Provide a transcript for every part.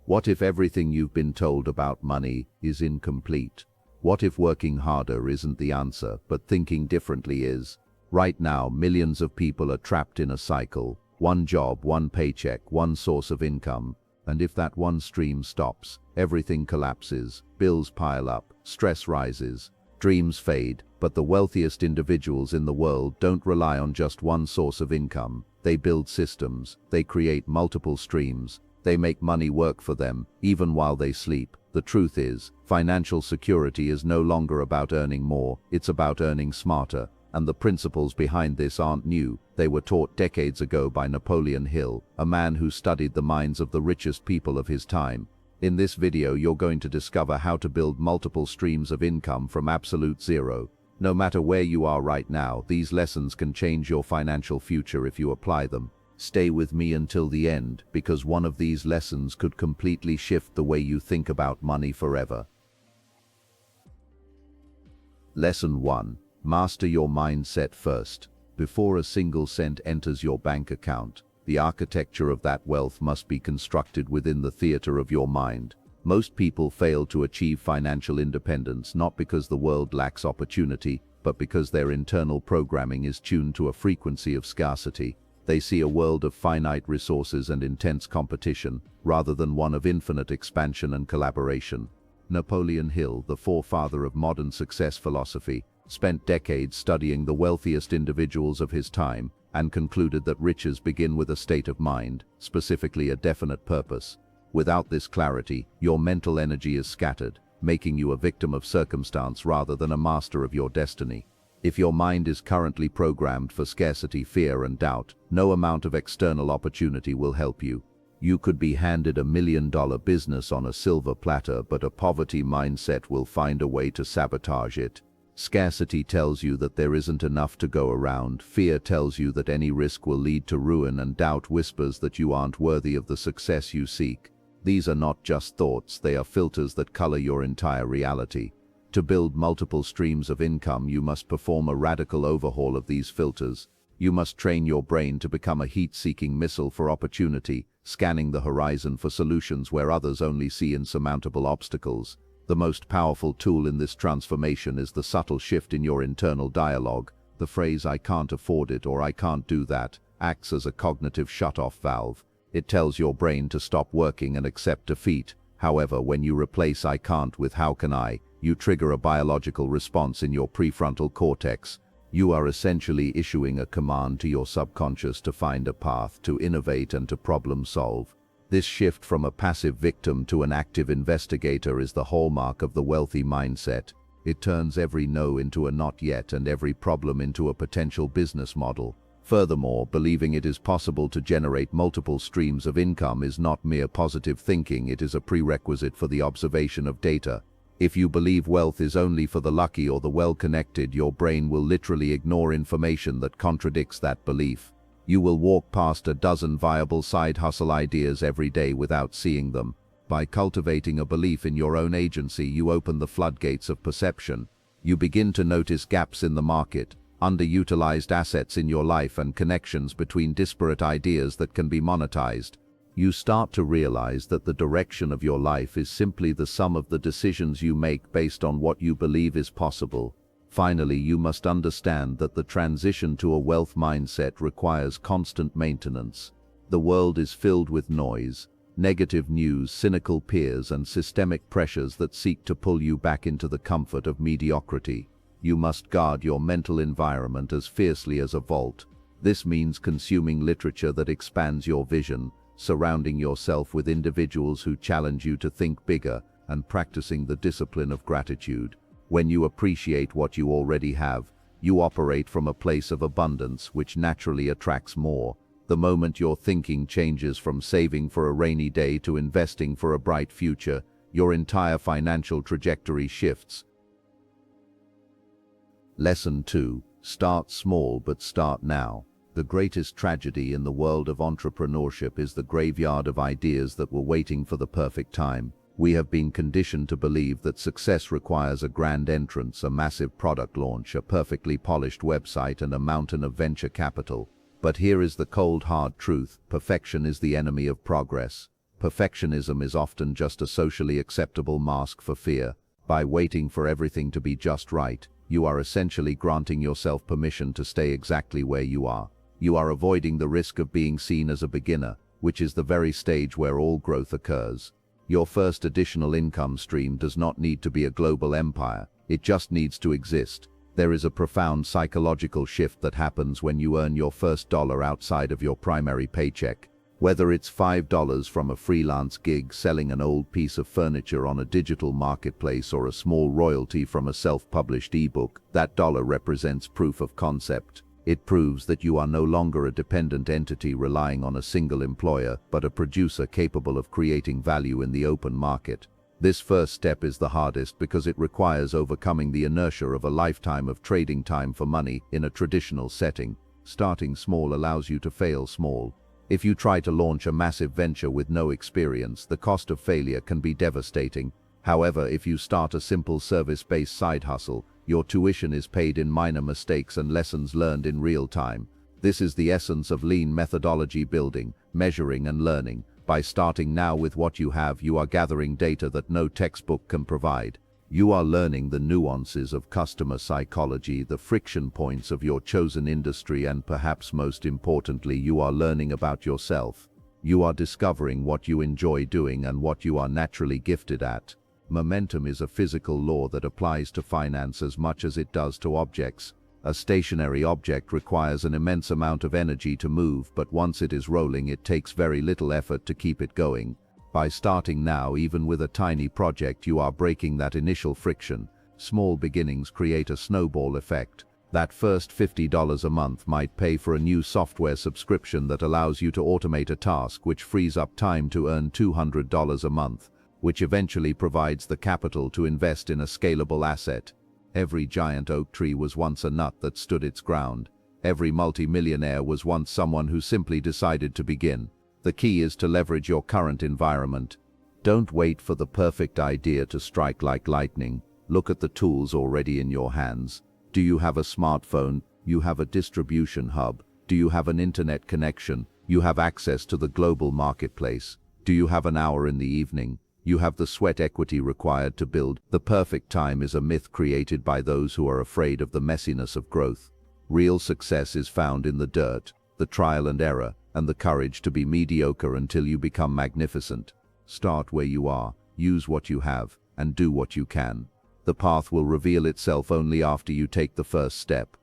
What if everything you've been told about money is incomplete? What if working harder isn't the answer, but thinking differently is? Right now, millions of people are trapped in a cycle. One job, one paycheck, one source of income. And if that one stream stops, everything collapses, bills pile up, stress rises, dreams fade. But the wealthiest individuals in the world don't rely on just one source of income. They build systems, they create multiple streams, they make money work for them, even while they sleep. The truth is, financial security is no longer about earning more, it's about earning smarter. And the principles behind this aren't new. They were taught decades ago by Napoleon Hill, a man who studied the minds of the richest people of his time. In this video, you're going to discover how to build multiple streams of income from absolute zero. No matter where you are right now, these lessons can change your financial future if you apply them. Stay with me until the end, because one of these lessons could completely shift the way you think about money forever. Lesson 1. Master your mindset first. Before a single cent enters your bank account, the architecture of that wealth must be constructed within the theater of your mind. Most people fail to achieve financial independence not because the world lacks opportunity, but because their internal programming is tuned to a frequency of scarcity. They see a world of finite resources and intense competition, rather than one of infinite expansion and collaboration. Napoleon Hill, the forefather of modern success philosophy, spent decades studying the wealthiest individuals of his time and concluded that riches begin with a state of mind, specifically a definite purpose. Without this clarity, your mental energy is scattered, making you a victim of circumstance rather than a master of your destiny. If your mind is currently programmed for scarcity, fear, and doubt, no amount of external opportunity will help you. You could be handed $1 million business on a silver platter, but a poverty mindset will find a way to sabotage it. Scarcity tells you that there isn't enough to go around, fear tells you that any risk will lead to ruin, and doubt whispers that you aren't worthy of the success you seek. These are not just thoughts, they are filters that color your entire reality. To build multiple streams of income, you must perform a radical overhaul of these filters. You must train your brain to become a heat-seeking missile for opportunity, scanning the horizon for solutions where others only see insurmountable obstacles. The most powerful tool in this transformation is the subtle shift in your internal dialogue. The phrase "I can't afford it" or "I can't do that" acts as a cognitive shut-off valve. It tells your brain to stop working and accept defeat. However, when you replace "I can't" with "how can I," you trigger a biological response in your prefrontal cortex. You are essentially issuing a command to your subconscious to find a path, to innovate, and to problem solve. This shift from a passive victim to an active investigator is the hallmark of the wealthy mindset. It turns every no into a not yet and every problem into a potential business model. Furthermore, believing it is possible to generate multiple streams of income is not mere positive thinking, it is a prerequisite for the observation of data. If you believe wealth is only for the lucky or the well-connected, your brain will literally ignore information that contradicts that belief. You will walk past a dozen viable side hustle ideas every day without seeing them. By cultivating a belief in your own agency, you open the floodgates of perception. You begin to notice gaps in the market, underutilized assets in your life, and connections between disparate ideas that can be monetized. You start to realize that the direction of your life is simply the sum of the decisions you make based on what you believe is possible. Finally, you must understand that the transition to a wealth mindset requires constant maintenance. The world is filled with noise, negative news, cynical peers, and systemic pressures that seek to pull you back into the comfort of mediocrity. You must guard your mental environment as fiercely as a vault. This means consuming literature that expands your vision, surrounding yourself with individuals who challenge you to think bigger, and practicing the discipline of gratitude. When you appreciate what you already have, you operate from a place of abundance, which naturally attracts more. The moment your thinking changes from saving for a rainy day to investing for a bright future, your entire financial trajectory shifts. Lesson 2. Start small, but start now. The greatest tragedy in the world of entrepreneurship is the graveyard of ideas that were waiting for the perfect time. We have been conditioned to believe that success requires a grand entrance, a massive product launch, a perfectly polished website, and a mountain of venture capital. But here is the cold, hard truth: perfection is the enemy of progress. Perfectionism is often just a socially acceptable mask for fear. By waiting for everything to be just right, you are essentially granting yourself permission to stay exactly where you are. You are avoiding the risk of being seen as a beginner, which is the very stage where all growth occurs. Your first additional income stream does not need to be a global empire, it just needs to exist. There is a profound psychological shift that happens when you earn your first dollar outside of your primary paycheck. Whether it's $5 from a freelance gig selling an old piece of furniture on a digital marketplace or a small royalty from a self-published ebook, that dollar represents proof of concept. It proves that you are no longer a dependent entity relying on a single employer, but a producer capable of creating value in the open market. This first step is the hardest because it requires overcoming the inertia of a lifetime of trading time for money in a traditional setting. Starting small allows you to fail small. If you try to launch a massive venture with no experience, the cost of failure can be devastating. However, if you start a simple service-based side hustle, your tuition is paid in minor mistakes and lessons learned in real time. This is the essence of lean methodology: building, measuring and learning. By starting now with what you have, you are gathering data that no textbook can provide. You are learning the nuances of customer psychology, the friction points of your chosen industry, and perhaps most importantly, you are learning about yourself. You are discovering what you enjoy doing and what you are naturally gifted at. Momentum is a physical law that applies to finance as much as it does to objects. A stationary object requires an immense amount of energy to move, but once it is rolling, it takes very little effort to keep it going. By starting now, even with a tiny project, you are breaking that initial friction. Small beginnings create a snowball effect. That first $50 a month might pay for a new software subscription that allows you to automate a task, which frees up time to earn $200 a month, which eventually provides the capital to invest in a scalable asset. Every giant oak tree was once a nut that stood its ground. Every multimillionaire was once someone who simply decided to begin. The key is to leverage your current environment. Don't wait for the perfect idea to strike like lightning. Look at the tools already in your hands. Do you have a smartphone? You have a distribution hub. Do you have an internet connection? You have access to the global marketplace. Do you have an hour in the evening? You have the sweat equity required to build. The perfect time is a myth created by those who are afraid of the messiness of growth. Real success is found in the dirt, the trial and error, and the courage to be mediocre until you become magnificent. Start where you are, use what you have, and do what you can. The path will reveal itself only after you take the first step.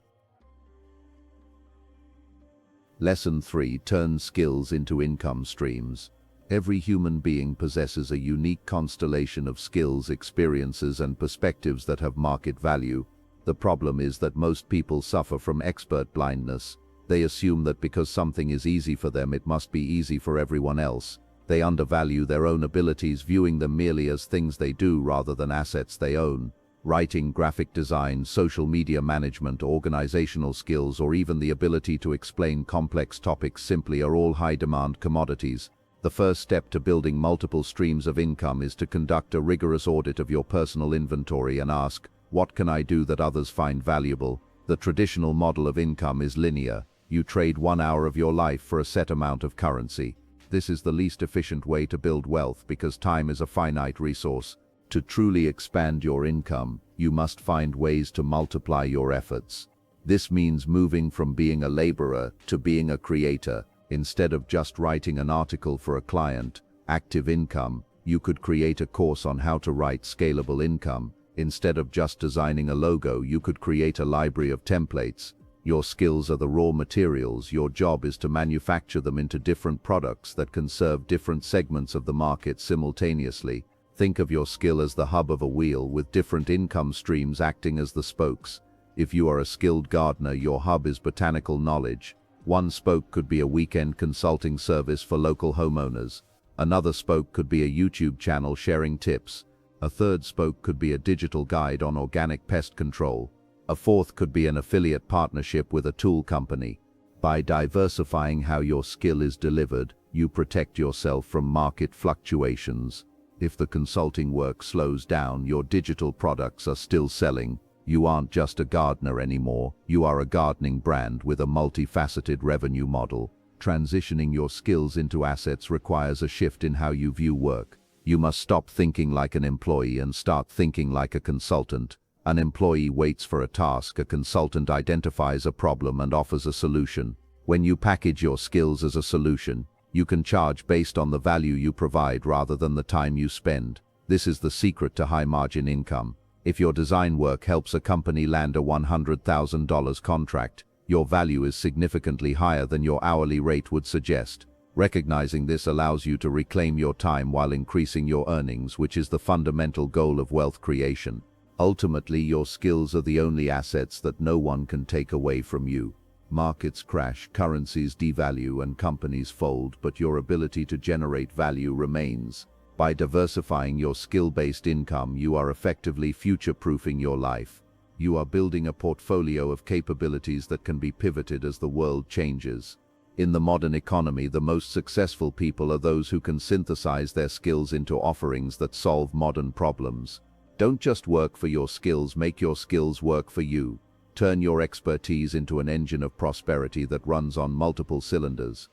Lesson 3: Turn skills into income streams. Every human being possesses a unique constellation of skills, experiences, and perspectives that have market value. The problem is that most people suffer from expert blindness. They assume that because something is easy for them, it must be easy for everyone else. They undervalue their own abilities, viewing them merely as things they do rather than assets they own. Writing, graphic design, social media management, organizational skills, or even the ability to explain complex topics simply are all high-demand commodities. The first step to building multiple streams of income is to conduct a rigorous audit of your personal inventory and ask, what can I do that others find valuable? The traditional model of income is linear. You trade 1 hour of your life for a set amount of currency. This is the least efficient way to build wealth because time is a finite resource. To truly expand your income, you must find ways to multiply your efforts. This means moving from being a laborer to being a creator. Instead of just writing an article for a client, active income, you could create a course on how to write scalable income. Instead of just designing a logo, you could create a library of templates. Your skills are the raw materials. Your job is to manufacture them into different products that can serve different segments of the market simultaneously. Think of your skill as the hub of a wheel, with different income streams acting as the spokes. If you are a skilled gardener, your hub is botanical knowledge. One spoke could be a weekend consulting service for local homeowners. Another spoke could be a YouTube channel sharing tips. A third spoke could be a digital guide on organic pest control. A fourth could be an affiliate partnership with a tool company. By diversifying how your skill is delivered, you protect yourself from market fluctuations. If the consulting work slows down, your digital products are still selling. You aren't just a gardener anymore, you are a gardening brand with a multifaceted revenue model. Transitioning your skills into assets requires a shift in how you view work. You must stop thinking like an employee and start thinking like a consultant. An employee waits for a task, a consultant identifies a problem and offers a solution. When you package your skills as a solution, you can charge based on the value you provide rather than the time you spend. This is the secret to high-margin income. If your design work helps a company land a $100,000 contract, your value is significantly higher than your hourly rate would suggest. Recognizing this allows you to reclaim your time while increasing your earnings, which is the fundamental goal of wealth creation. Ultimately, your skills are the only assets that no one can take away from you. Markets crash, currencies devalue, and companies fold, but your ability to generate value remains. By diversifying your skill-based income, you are effectively future-proofing your life. You are building a portfolio of capabilities that can be pivoted as the world changes. In the modern economy, the most successful people are those who can synthesize their skills into offerings that solve modern problems. Don't just work for your skills, make your skills work for you. Turn your expertise into an engine of prosperity that runs on multiple cylinders.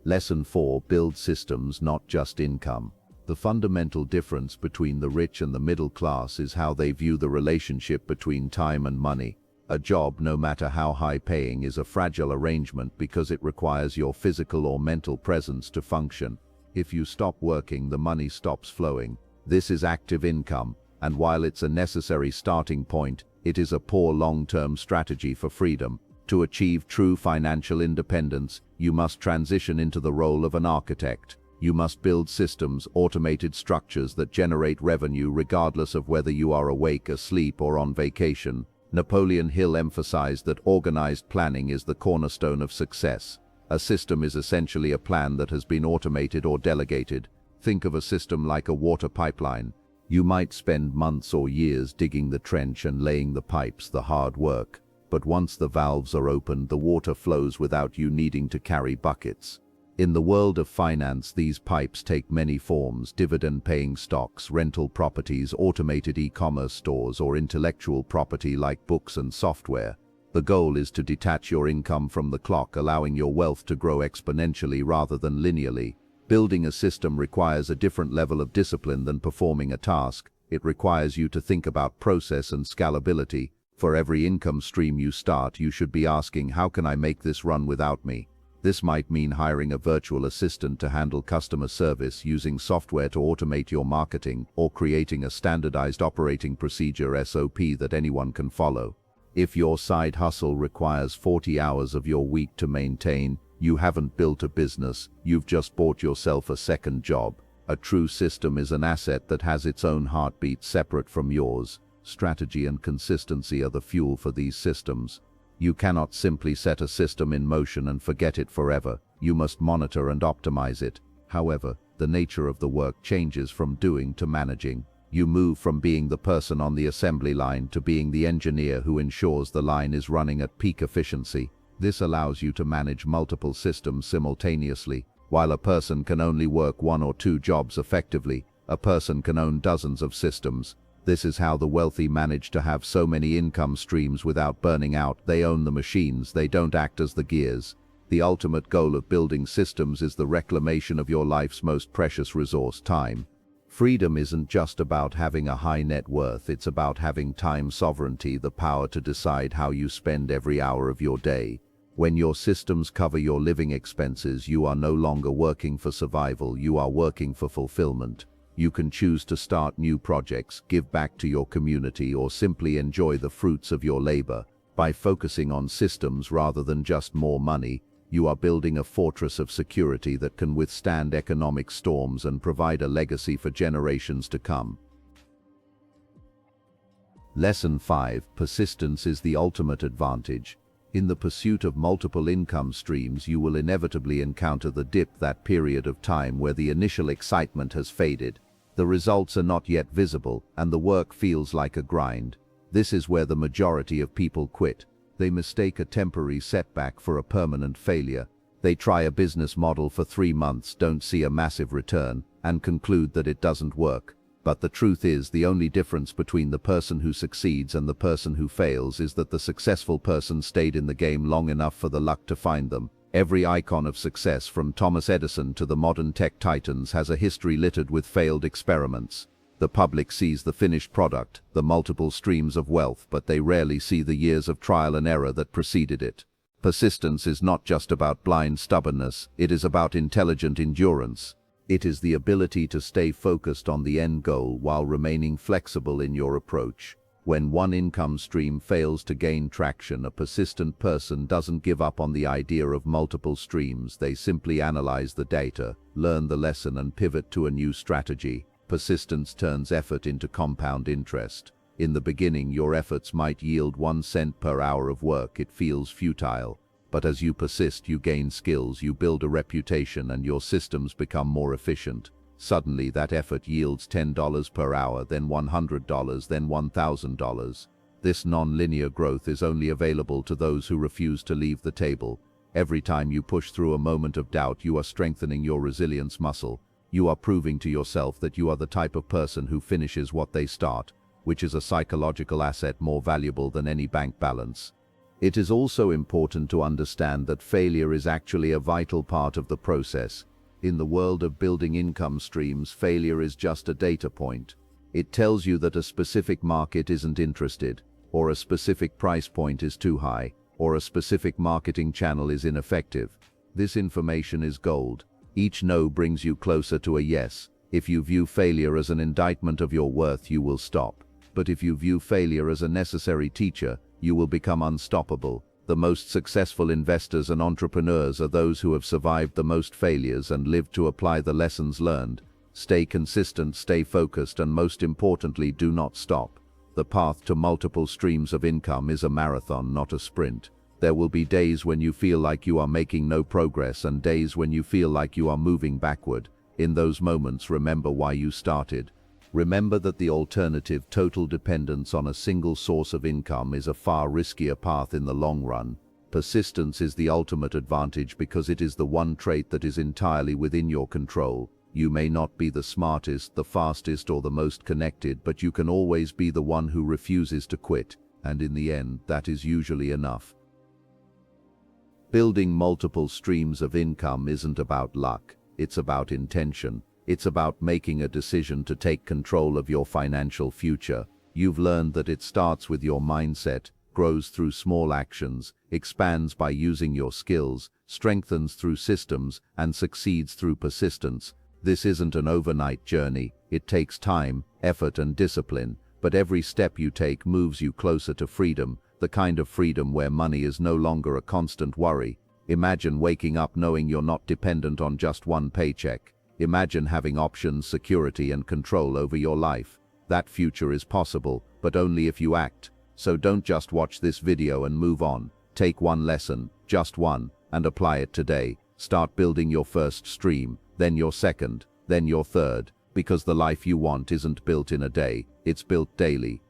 Lesson 4. Build systems, not just income. The fundamental difference between the rich and the middle class is how they view the relationship between time and money. A job, no matter how high-paying, is a fragile arrangement because it requires your physical or mental presence to function. If you stop working, the money stops flowing. This is active income, and while it's a necessary starting point, it is a poor long-term strategy for freedom. To achieve true financial independence, you must transition into the role of an architect. You must build systems, automated structures that generate revenue regardless of whether you are awake, asleep, or on vacation. Napoleon Hill emphasized that organized planning is the cornerstone of success. A system is essentially a plan that has been automated or delegated. Think of a system like a water pipeline. You might spend months or years digging the trench and laying the pipes, the hard work. But once the valves are opened, the water flows without you needing to carry buckets. In the world of finance, these pipes take many forms: dividend-paying stocks, rental properties, automated e-commerce stores, or intellectual property like books and software. The goal is to detach your income from the clock, allowing your wealth to grow exponentially rather than linearly. Building a system requires a different level of discipline than performing a task. It requires you to think about process and scalability. For every income stream you start, you should be asking, how can I make this run without me? This might mean hiring a virtual assistant to handle customer service, using software to automate your marketing, or creating a standardized operating procedure (SOP) that anyone can follow. If your side hustle requires 40 hours of your week to maintain, you haven't built a business, you've just bought yourself a second job. A true system is an asset that has its own heartbeat separate from yours. Strategy and consistency are the fuel for these systems. You cannot simply set a system in motion and forget it forever. You must monitor and optimize it. However, the nature of the work changes from doing to managing. You move from being the person on the assembly line to being the engineer who ensures the line is running at peak efficiency. This allows you to manage multiple systems simultaneously. While a person can only work one or two jobs effectively, a person can own dozens of systems. This is how the wealthy manage to have so many income streams without burning out. They own the machines, they don't act as the gears. The ultimate goal of building systems is the reclamation of your life's most precious resource, time. Freedom isn't just about having a high net worth, it's about having time sovereignty, the power to decide how you spend every hour of your day. When your systems cover your living expenses, you are no longer working for survival, you are working for fulfillment. You can choose to start new projects, give back to your community, or simply enjoy the fruits of your labor. By focusing on systems rather than just more money, you are building a fortress of security that can withstand economic storms and provide a legacy for generations to come. Lesson 5. Persistence is the ultimate advantage. In the pursuit of multiple income streams, you will inevitably encounter the dip, that period of time where the initial excitement has faded. The results are not yet visible, and the work feels like a grind. This is where the majority of people quit. They mistake a temporary setback for a permanent failure. They try a business model for 3 months, don't see a massive return, and conclude that it doesn't work. But the truth is, the only difference between the person who succeeds and the person who fails is that the successful person stayed in the game long enough for the luck to find them. Every icon of success, from Thomas Edison to the modern tech titans, has a history littered with failed experiments. The public sees the finished product, the multiple streams of wealth, but they rarely see the years of trial and error that preceded it. Persistence is not just about blind stubbornness, it is about intelligent endurance. It is the ability to stay focused on the end goal while remaining flexible in your approach. When one income stream fails to gain traction, a persistent person doesn't give up on the idea of multiple streams. They simply analyze the data, learn the lesson, and pivot to a new strategy. Persistence turns effort into compound interest. In the beginning, your efforts might yield 1 cent per hour of work. It feels futile. But as you persist, you gain skills, you build a reputation, and your systems become more efficient. Suddenly, that effort yields $10 per hour, then $100, then $1,000. This non-linear growth is only available to those who refuse to leave the table. Every time you push through a moment of doubt, you are strengthening your resilience muscle. You are proving to yourself that you are the type of person who finishes what they start, which is a psychological asset more valuable than any bank balance. It is also important to understand that failure is actually a vital part of the process. In the world of building income streams, failure is just a data point. It tells you that a specific market isn't interested, or a specific price point is too high, or a specific marketing channel is ineffective. This information is gold. Each no brings you closer to a yes. If you view failure as an indictment of your worth, you will stop. But if you view failure as a necessary teacher, you will become unstoppable. The most successful investors and entrepreneurs are those who have survived the most failures and lived to apply the lessons learned. Stay consistent, stay focused, and most importantly, do not stop. The path to multiple streams of income is a marathon, not a sprint. There will be days when you feel like you are making no progress and days when you feel like you are moving backward. In those moments, remember why you started. Remember that the alternative, total dependence on a single source of income, is a far riskier path in the long run. Persistence is the ultimate advantage because it is the one trait that is entirely within your control. You may not be the smartest, the fastest, or the most connected, but you can always be the one who refuses to quit, and in the end, that is usually enough. Building multiple streams of income isn't about luck, it's about intention. It's about making a decision to take control of your financial future. You've learned that it starts with your mindset, grows through small actions, expands by using your skills, strengthens through systems, and succeeds through persistence. This isn't an overnight journey. It takes time, effort, and discipline, but every step you take moves you closer to freedom, the kind of freedom where money is no longer a constant worry. Imagine waking up knowing you're not dependent on just one paycheck. Imagine having options, security, and control over your life. That future is possible, but only if you act. So don't just watch this video and move on. Take one lesson, just one, and apply it today. Start building your first stream, then your second, then your third, because the life you want isn't built in a day, it's built daily.